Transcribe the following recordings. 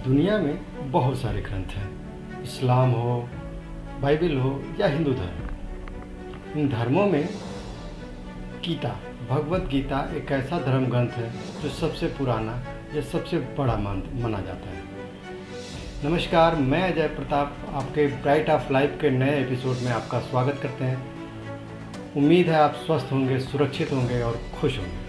दुनिया में बहुत सारे ग्रंथ हैं। इस्लाम हो, बाइबल हो या हिंदू धर्म। इन धर्मों में गीता, भगवत गीता एक ऐसा धर्म ग्रंथ है जो सबसे पुराना या सबसे बड़ा माना जाता है। नमस्कार, मैं अजय प्रताप आपके ब्राइट ऑफ लाइफ के नए एपिसोड में आपका स्वागत करते हैं। उम्मीद है आप स्वस्थ होंगे, सुरक्षित होंगे और खुश होंगे।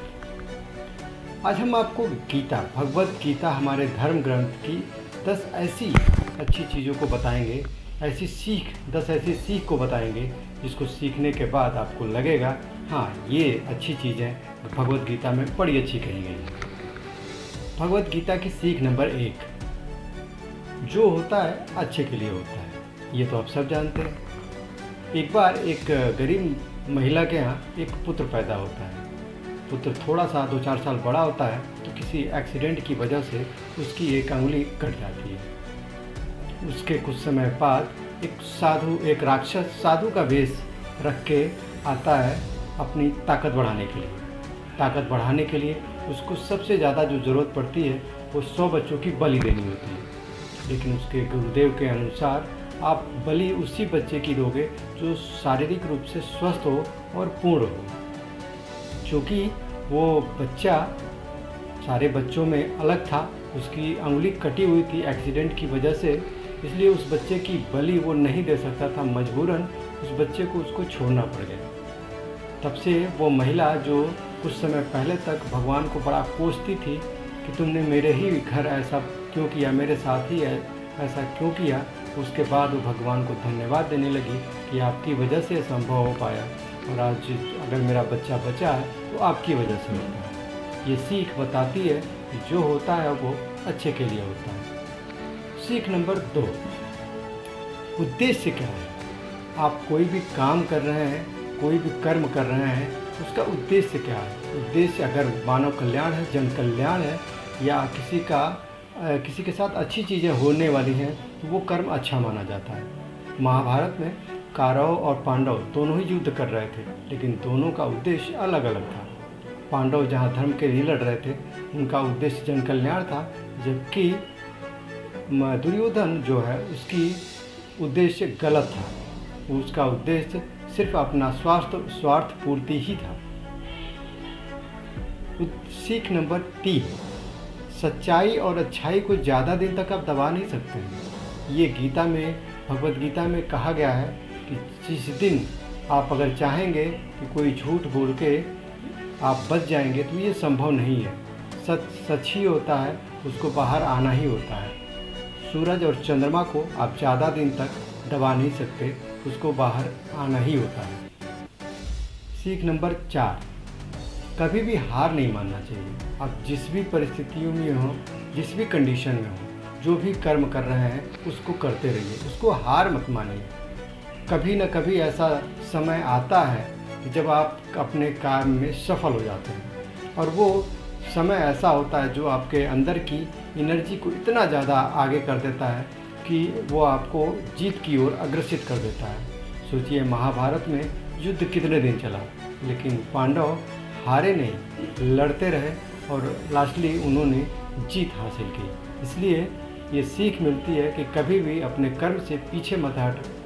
आज हम आपको गीता, भगवत गीता, हमारे धर्म ग्रंथ की 10 ऐसी अच्छी चीज़ों को बताएंगे, 10 ऐसी सीख को बताएंगे जिसको सीखने के बाद आपको लगेगा हाँ, ये अच्छी चीज़ें भगवत गीता में बड़ी अच्छी कही गई हैं। भगवत गीता की सीख नंबर 1, जो होता है अच्छे के लिए होता है। ये तो आप सब जानते हैं। एक बार एक गरीब महिला के यहाँ एक पुत्र पैदा होता है। पुत्र थोड़ा सा 2-4 साल बड़ा होता है तो किसी एक्सीडेंट की वजह से उसकी एक अंगुली कट जाती है। उसके कुछ समय बाद एक राक्षस साधु का वेश रख के आता है अपनी ताकत बढ़ाने के लिए। ताकत बढ़ाने के लिए उसको सबसे ज़्यादा जो ज़रूरत पड़ती है वो 100 बच्चों की बलि देनी होती है। लेकिन उसके गुरुदेव के अनुसार आप बलि उसी बच्चे की दोगे जो शारीरिक रूप से स्वस्थ हो और पूर्ण हो। क्योंकि वो बच्चा सारे बच्चों में अलग था, उसकी अंगुली कटी हुई थी एक्सीडेंट की वजह से, इसलिए उस बच्चे की बलि वो नहीं दे सकता था। मजबूरन उस बच्चे को उसको छोड़ना पड़ गया। तब से वो महिला जो कुछ समय पहले तक भगवान को बड़ा कोसती थी कि तुमने मेरे ही घर ऐसा क्यों किया, मेरे साथ ही ऐसा क्यों किया, उसके बाद वो भगवान को धन्यवाद देने लगी कि आपकी वजह से संभव हो पाया और आज अगर मेरा बच्चा बचा है तो आपकी वजह से होता है। ये सीख बताती है कि जो होता है वो अच्छे के लिए होता है। सीख नंबर 2, उद्देश्य क्या है। आप कोई भी काम कर रहे हैं, कोई भी कर्म कर रहे हैं, उसका उद्देश्य क्या है। उद्देश्य अगर मानव कल्याण है, जन कल्याण है, या किसी के साथ अच्छी चीज़ें होने वाली हैं तो वो कर्म अच्छा माना जाता है। महाभारत में कौरव और पांडव दोनों ही युद्ध कर रहे थे, लेकिन दोनों का उद्देश्य अलग अलग था। पांडव जहाँ धर्म के लिए लड़ रहे थे उनका उद्देश्य जन कल्याण था, जबकि दुर्योधन जो है उसकी उद्देश्य गलत था। उसका उद्देश्य सिर्फ अपना स्वार्थ पूर्ति ही था। सीख नंबर 3, सच्चाई और अच्छाई को ज़्यादा दिन तक आप दबा नहीं सकते हैं। ये भगवत गीता में कहा गया है कि जिस दिन आप अगर चाहेंगे कि कोई झूठ बोल के आप बच जाएंगे तो ये संभव नहीं है। सच ही होता है, उसको बाहर आना ही होता है। सूरज और चंद्रमा को आप ज़्यादा दिन तक दबा नहीं सकते, उसको बाहर आना ही होता है। सीख नंबर 4, कभी भी हार नहीं मानना चाहिए। आप जिस भी परिस्थितियों में हो, जिस भी कंडीशन में हो, जो भी कर्म कर रहे हैं उसको करते रहिए, उसको हार मत मानिए। कभी न कभी ऐसा समय आता है कि जब आप अपने काम में सफल हो जाते हैं, और वो समय ऐसा होता है जो आपके अंदर की एनर्जी को इतना ज़्यादा आगे कर देता है कि वो आपको जीत की ओर अग्रसित कर देता है। सोचिए, महाभारत में युद्ध कितने दिन चला, लेकिन पांडव हारे नहीं, लड़ते रहे और लास्टली उन्होंने जीत हासिल की। इसलिए ये सीख मिलती है कि कभी भी अपने कर्म से पीछे मत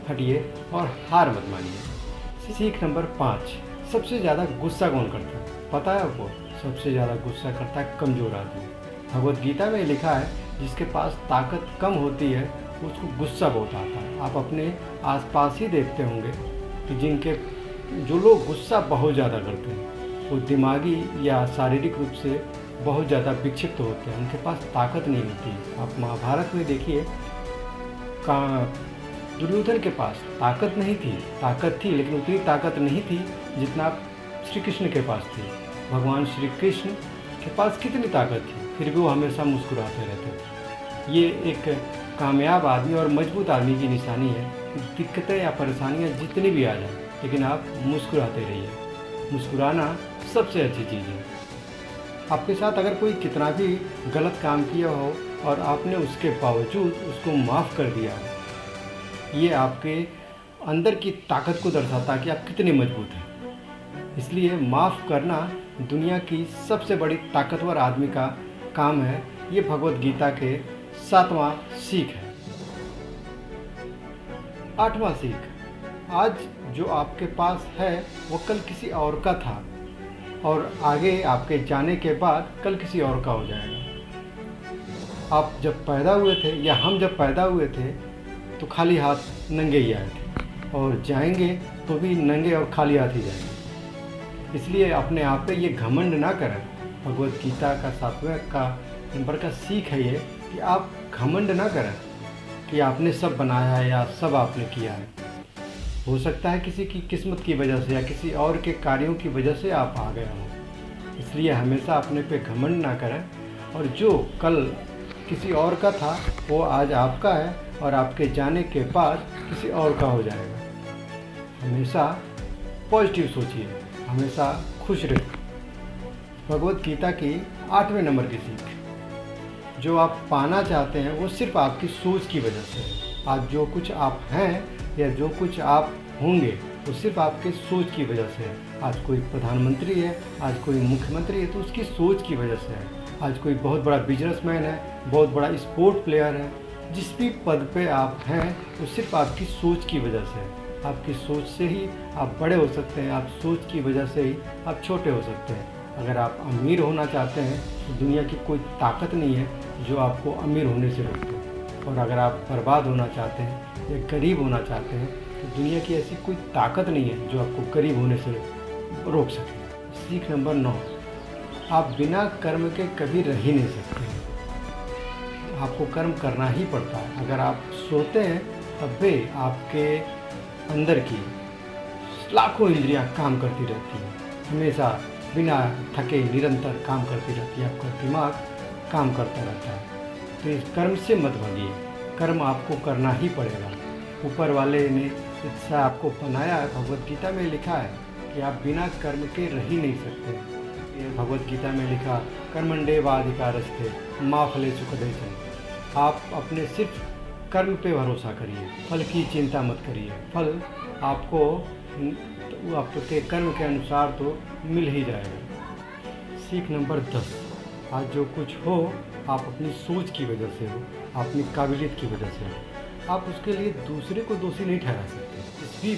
हटिए और हार मत मानिए। सीख नंबर 5, सबसे ज़्यादा गुस्सा कौन करता है पता है आपको? सबसे ज़्यादा गुस्सा करता है कमज़ोर आदमी। भगवत गीता में लिखा है जिसके पास ताकत कम होती है उसको गुस्सा बहुत आता है। आप अपने आसपास ही देखते होंगे कि जो लोग गुस्सा बहुत ज़्यादा करते हैं वो दिमागी या शारीरिक रूप से बहुत ज़्यादा विक्षिप्त होते हैं, उनके पास ताकत नहीं होती। आप महाभारत में देखिए, दुर्योधन के पास ताकत नहीं थी, ताकत थी लेकिन उतनी ताकत नहीं थी जितना श्री कृष्ण के पास थी। भगवान श्री कृष्ण के पास कितनी ताकत थी, फिर भी वो हमेशा मुस्कुराते रहते थे। ये एक कामयाब आदमी और मजबूत आदमी की निशानी है। दिक्कतें या परेशानियाँ जितनी भी आ जाए, लेकिन आप मुस्कुराते रहिए। मुस्कुराना सबसे अच्छी चीज़ है। आपके साथ अगर कोई कितना भी गलत काम किया हो और आपने उसके बावजूद उसको माफ़ कर दिया हो, ये आपके अंदर की ताकत को दर्शाता है कि आप कितने मजबूत हैं। इसलिए माफ़ करना दुनिया की सबसे बड़ी ताकतवर आदमी का काम है। ये भगवत गीता के 7वां सीख है। 8वां सीख, आज जो आपके पास है वो कल किसी और का था और आगे आपके जाने के बाद कल किसी और का हो जाएगा। आप जब पैदा हुए थे या हम जब पैदा हुए थे तो खाली हाथ नंगे ही आए थे और जाएंगे तो भी नंगे और खाली हाथ ही जाएंगे। इसलिए अपने आप पे ये घमंड ना करें। भगवत गीता का 7वें का नंबर का सीख है ये कि आप घमंड ना करें कि आपने सब बनाया है या सब आपने किया है। हो सकता है किसी की किस्मत की वजह से या किसी और के कार्यों की वजह से आप आ गए हों। इसलिए हमेशा अपने पे घमंड ना करें और जो कल किसी और का था वो आज आपका है और आपके जाने के बाद किसी और का हो जाएगा। हमेशा पॉजिटिव सोचिए, हमेशा खुश रहिए। भगवत गीता की 8वें नंबर की सीख, जो आप पाना चाहते हैं वो सिर्फ आपकी सोच की वजह से है। आज जो कुछ आप हैं या जो कुछ आप होंगे वो सिर्फ आपके सोच की वजह से है। आज कोई प्रधानमंत्री है, आज कोई मुख्यमंत्री है तो उसकी सोच की वजह से है। आज कोई बहुत बड़ा बिजनेसमैन है, बहुत बड़ा स्पोर्ट प्लेयर है, जिस भी पद पे आप हैं वो सिर्फ आपकी सोच की वजह से है। आपकी सोच से ही आप बड़े हो सकते हैं, आप सोच की वजह से ही आप छोटे हो सकते हैं। अगर आप अमीर होना चाहते हैं तो दुनिया की कोई ताकत नहीं है जो आपको अमीर होने से रोके। और अगर आप बर्बाद होना चाहते हैं या गरीब होना चाहते हैं तो दुनिया की ऐसी कोई ताकत नहीं है जो आपको गरीब होने से रोक सके। सीख नंबर 9, आप बिना कर्म के कभी रह ही नहीं सकते। आपको कर्म करना ही पड़ता है। अगर आप सोते हैं तब भी आपके अंदर की लाखों इंद्रियां काम करती रहती हैं, हमेशा बिना थके निरंतर काम करती रहती है। आपका दिमाग काम करता रहता है। तो इस कर्म से मत भागिए, कर्म आपको करना ही पड़ेगा। ऊपर वाले ने इससे आपको बनाया है। भगवत गीता में लिखा है कि आप बिना कर्म के रह ही नहीं सकते। भगवत गीता में लिखा, कर्मण्येवाधिकारस्ते मा फलेषु कदाचन। आप अपने सिर्फ कर्म पे भरोसा करिए, फल की चिंता मत करिए। फल आपको आपके कर्म के अनुसार तो मिल ही जाएगा। सीख नंबर 10, आज जो कुछ हो आप अपनी सोच की वजह से हो, अपनी काबिलियत की वजह से हो। आप उसके लिए दूसरे को दोषी नहीं ठहरा सकते। जिस भी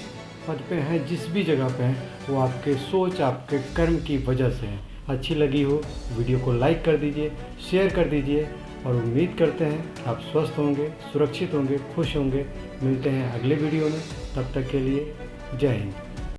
पद पे हैं, जिस भी जगह पे हैं, वो आपके सोच, आपके कर्म की वजह से है। अच्छी लगी हो वीडियो को लाइक कर दीजिए, शेयर कर दीजिए और उम्मीद करते हैं कि आप स्वस्थ होंगे, सुरक्षित होंगे, खुश होंगे। मिलते हैं अगले वीडियो में, तब तक के लिए जय हिंद।